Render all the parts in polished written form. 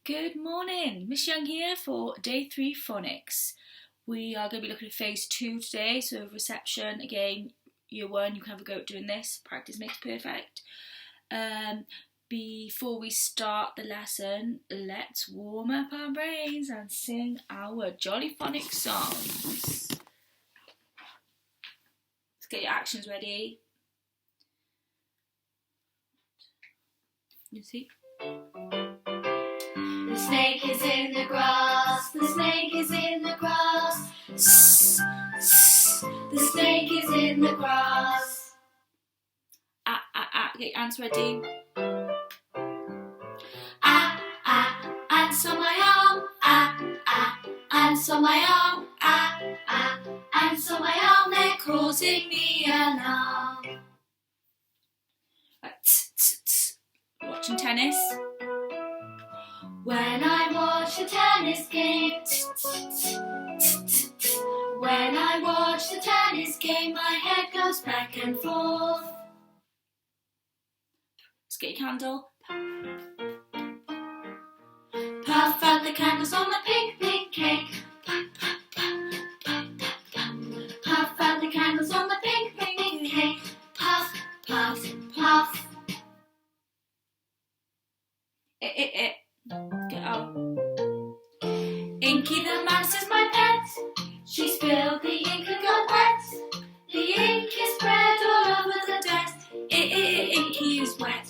Good morning, Miss Young here for day 3 phonics. We are going to be looking at phase 2 today, so reception, again, year 1, you can have a go at doing this, practice makes perfect. Before we start the lesson, let's warm up our brains and sing our jolly phonics songs. Let's get your actions ready. You see? The snake is in the grass, the snake is in the grass. Sss, sss, the snake is in the grass. Get your ants ready. Ants on my arm. Ants on my arm. Ants on my arm, they're causing me alarm. Watching tennis. When I watch the tennis game, when I watch the tennis game, my head goes back and forth. Let's get your candle. Puff out the candles on the pink, pink cake. Puff out the candles on the pink, pink cake. Puff, puff, puff. Get out. Inky the mouse is my pet. She spilled the ink and got wet. The ink is spread all over the desk. Inky is wet.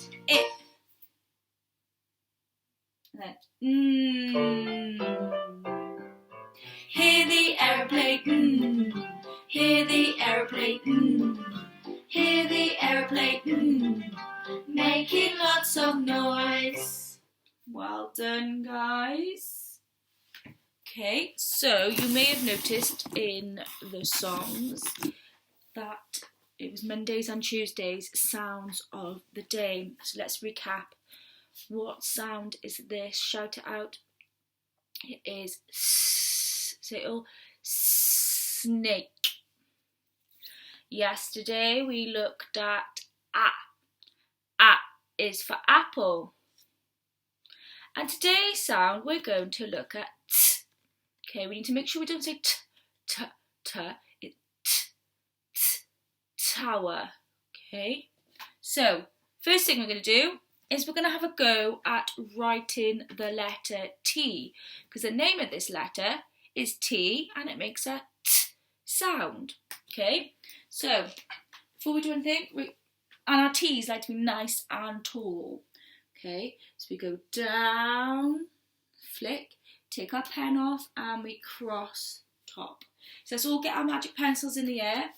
Hear the aeroplane. Hear the aeroplane. Hear the aeroplane. Making lots of noise. Well done, guys. Okay, so you may have noticed in the songs that it was Mondays and Tuesdays sounds of the day. So let's recap. What sound is this? Shout it out. It is s. Say it all. Snake. Yesterday we looked at a. A is for apple. And today's sound we're going to look at t. Okay, we need to make sure we don't say t, t, t. It's t, t, tower. Okay, so first thing we're going to do is we're going to have a go at writing the letter T, because the name of this letter is T and it makes a t sound. Okay, so before we do anything, and our T's like to be nice and tall. Okay, so we go down, flick, take our pen off and we cross top. So let's all get our magic pencils in the air.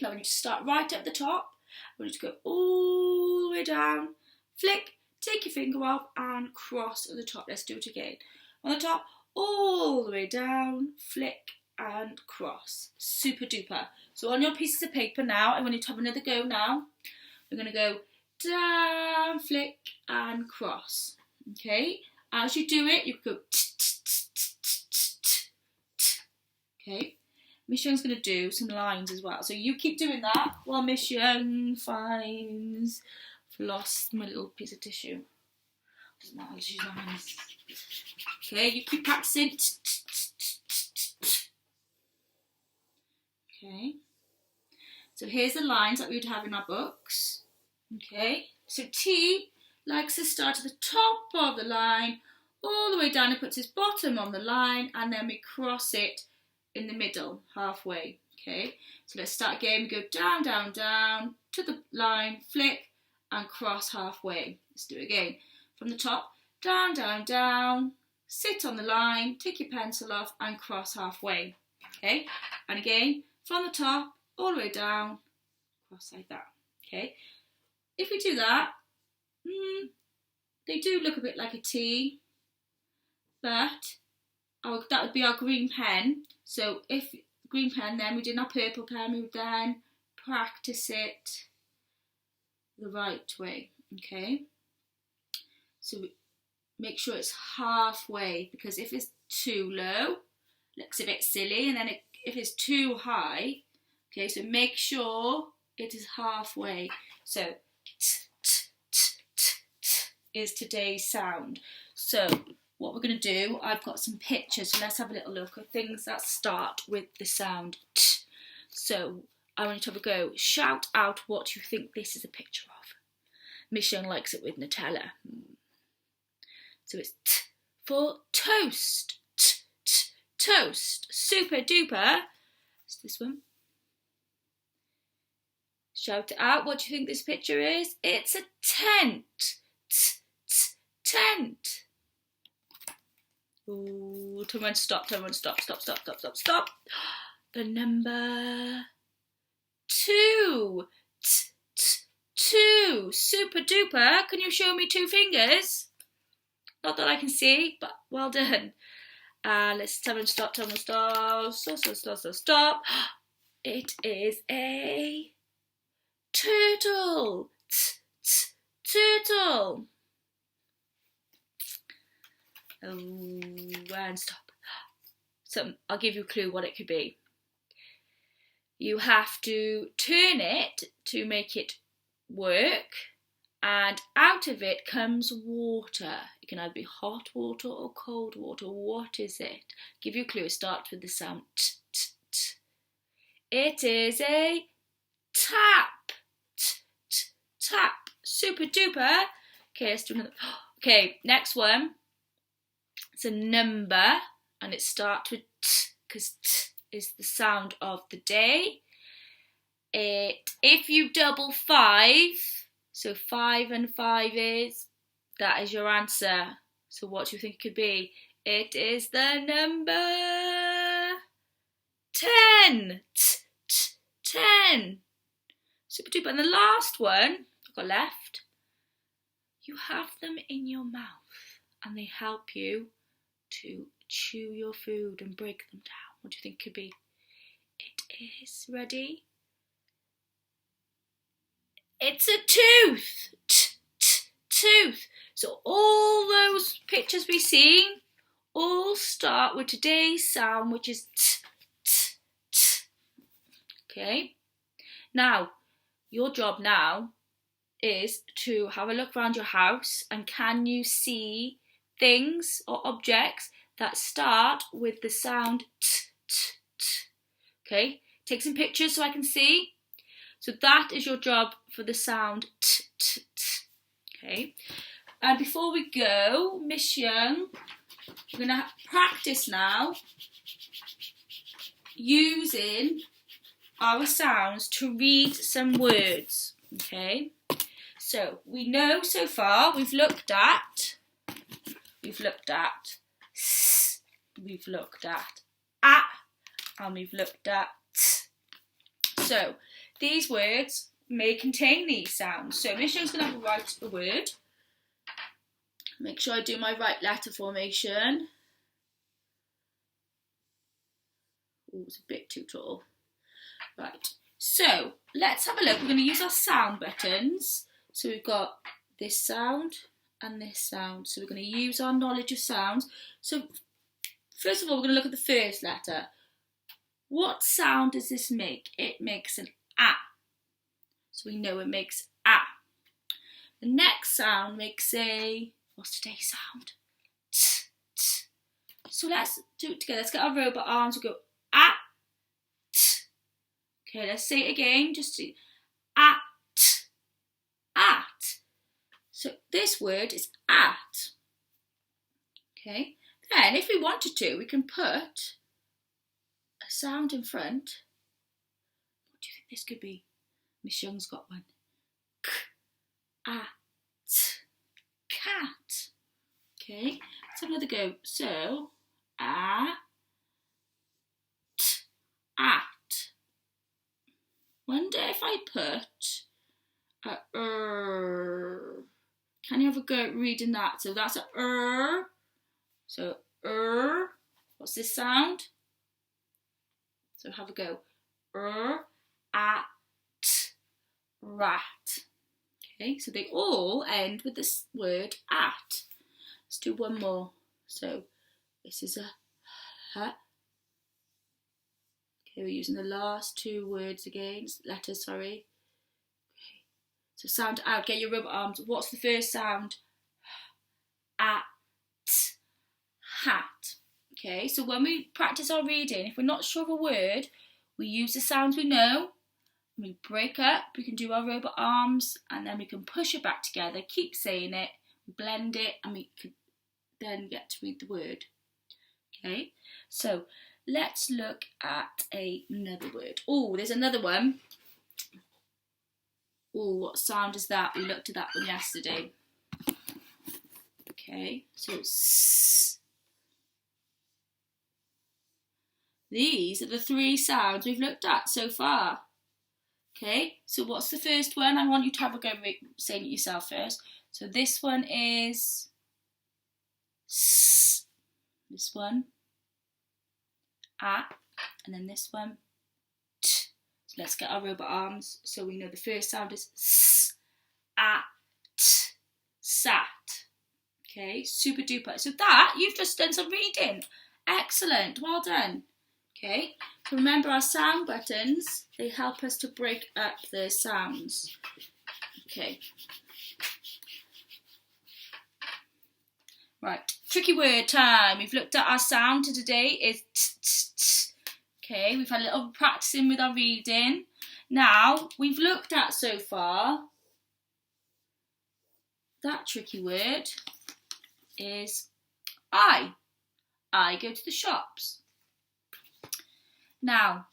Now we need to start right at the top. We need to go all the way down, flick, take your finger off and cross at the top. Let's do it again. On the top, all the way down, flick and cross. Super duper. So on your pieces of paper now, I want you to have another go now. We're going to go down, flick and cross. Okay, as you do it, you go okay. Miss Young's going to do some lines as well, so you keep doing that while Miss Young finds. I've lost my little piece of tissue. Doesn't matter, she's lines. Okay, you keep practicing. Okay, so here's the lines that we would have in our books. Okay, so T likes to start at the top of the line, all the way down, it puts its bottom on the line, and then we cross it in the middle, halfway. Okay, so let's start again. We go down, down, down to the line, flick, and cross halfway. Let's do it again. From the top, down, down, down, sit on the line, take your pencil off, and cross halfway. Okay, and again, from the top, all the way down, cross like that. Okay. If we do that, they do look a bit like a T, but that would be our green pen. So if green pen, then we did our purple pen, we would then practice it the right way. Okay, so make sure it's halfway, because if it's too low, it looks a bit silly, and then if it's too high, okay, so make sure it is halfway. So t, t, t, t, t is today's sound. So what we're going to do, I've got some pictures, so let's have a little look at things that start with the sound T. So I want you to have a go. Shout out what you think this is a picture of. Miss Young likes it with Nutella. So it's T for toast. T, t, toast. Super duper. It's this one. Shout it out. What do you think this picture is? It's a tent. T, t, tent. Ooh, tell everyone stop, tell everyone stop, stop, stop, stop, stop, stop. The number 2. T, t, 2. Super duper. Can you show me 2 fingers? Not that I can see, but well done. Let's tell everyone stop, tell everyone stop, stop, stop, stop, stop, stop. It is a turtle. T, t, turtle. Oh, and stop. So I'll give you a clue what it could be. You have to turn it to make it work, and out of it comes water. It can either be hot water or cold water. What is it? Give you a clue. It starts with the sound t, t, t. It is a tap. T, t, tap. Super duper. Okay, let's do another. Okay, next one. It's a number, and it starts with T, because T is the sound of the day. If you double 5, so 5 and 5 that is your answer. So what do you think it could be? It is the number 10. T, t, 10. Super duper. And the last one I've got left, you have them in your mouth, and they help you to chew your food and break them down. What do you think it could be? It is, ready? It's a tooth. T, t, tooth. So all those pictures we've seen all start with today's sound, which is t, t, t. Okay? Now, your job now is to have a look around your house, and can you see things or objects that start with the sound t, t, t. Okay, take some pictures so I can see. So that is your job for the sound t, t, t. Okay, and before we go, Miss Young, we're going to practice now using our sounds to read some words. Okay, so we know so far we've looked at S, we've looked at A, and we've looked at T. So these words may contain these sounds. So Miss Young's going to have to write the word. Make sure I do my right letter formation. Oh, it's a bit too tall. Right, so let's have a look. We're going to use our sound buttons. So we've got this sound and this sound. So we're going to use our knowledge of sounds. So first of all, we're going to look at the first letter. What sound does this make? It makes an A. So we know it makes A. The next sound makes a, what's today's sound? T, t. So let's do it together. Let's get our robot arms. We'll go A, T. Okay, let's say it again. Just do A, T, at. So this word is at. Okay, then if we wanted to, we can put a sound in front. What do you think this could be? Miss Young's got one. K, at, cat. Okay, let's have another go. So, a, t, at. Wonder if I put a can you have a go at reading that? So that's a So what's this sound? So have a go. At, rat. Okay, so they all end with this word at. Let's do one more. So this is a h. Okay, we're using the last 2 words again, letters, sorry. Okay, so sound out, get your rubber arms. What's the first sound? At, Okay, so when we practice our reading, if we're not sure of a word, we use the sounds we know. We break up, we can do our robot arms, and then we can push it back together, keep saying it, blend it, and we can then get to read the word. Okay, so let's look at another word. Oh, there's another one. Oh, what sound is that? We looked at that one yesterday. Okay, so S. These are the 3 sounds we've looked at so far. Okay, so what's the first one? I want you to have a go saying it yourself first. So this one is S. This one, A. And then this one, T. So let's get our robot arms. So we know the first sound is S, A, T, sat. Okay, super duper. So that, you've just done some reading. Excellent, well done. Okay, remember our sound buttons, they help us to break up the sounds. Okay. Right, tricky word time. We've looked at our sound today is t, t, t. Okay, we've had a little practicing with our reading. Now, we've looked at so far, that tricky word is I. I go to the shops. Now,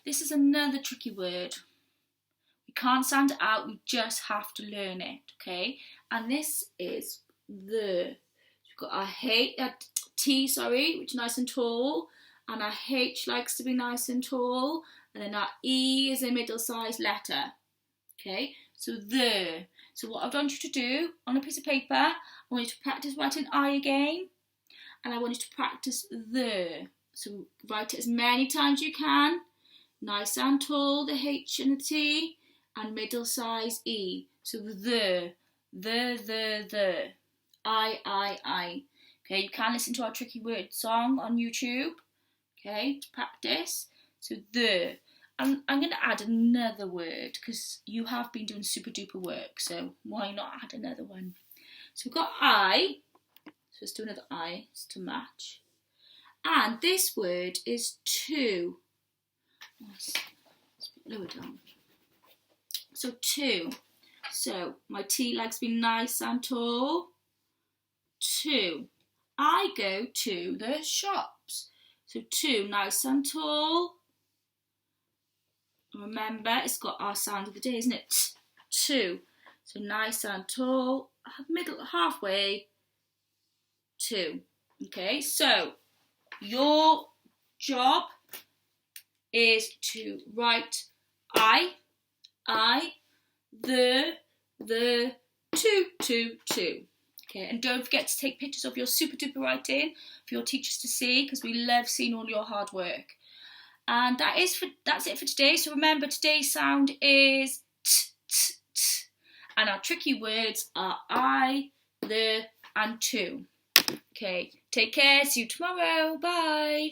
this is another tricky word. We can't sound it out, we just have to learn it, okay? And this is the. We've got our T, which is nice and tall, and our H likes to be nice and tall, and then our E is a middle-sized letter, okay? So the. So what I want you to do on a piece of paper, I want you to practice writing I again, and I want you to practice the. So write it as many times as you can. Nice and tall, the H and the T, and middle size E. So the. I. Okay, you can listen to our tricky word song on YouTube. Okay, to practice. So the. I'm going to add another word because you have been doing super duper work. So why not add another one? So we've got I. So let's do another I to match. And this word is two. Let's lower down. So two. So my T likes to be nice and tall. Two. I go to the shops. So two, nice and tall. Remember, it's got our sound of the day, isn't it? Two. So nice and tall. Middle, halfway. Two. Okay, so your job is to write I, the, two. Okay, and don't forget to take pictures of your super duper writing for your teachers to see, because we love seeing all your hard work. And that's it for today. So remember, today's sound is t, t, t. And our tricky words are I, the, and two. Okay, take care. See you tomorrow. Bye.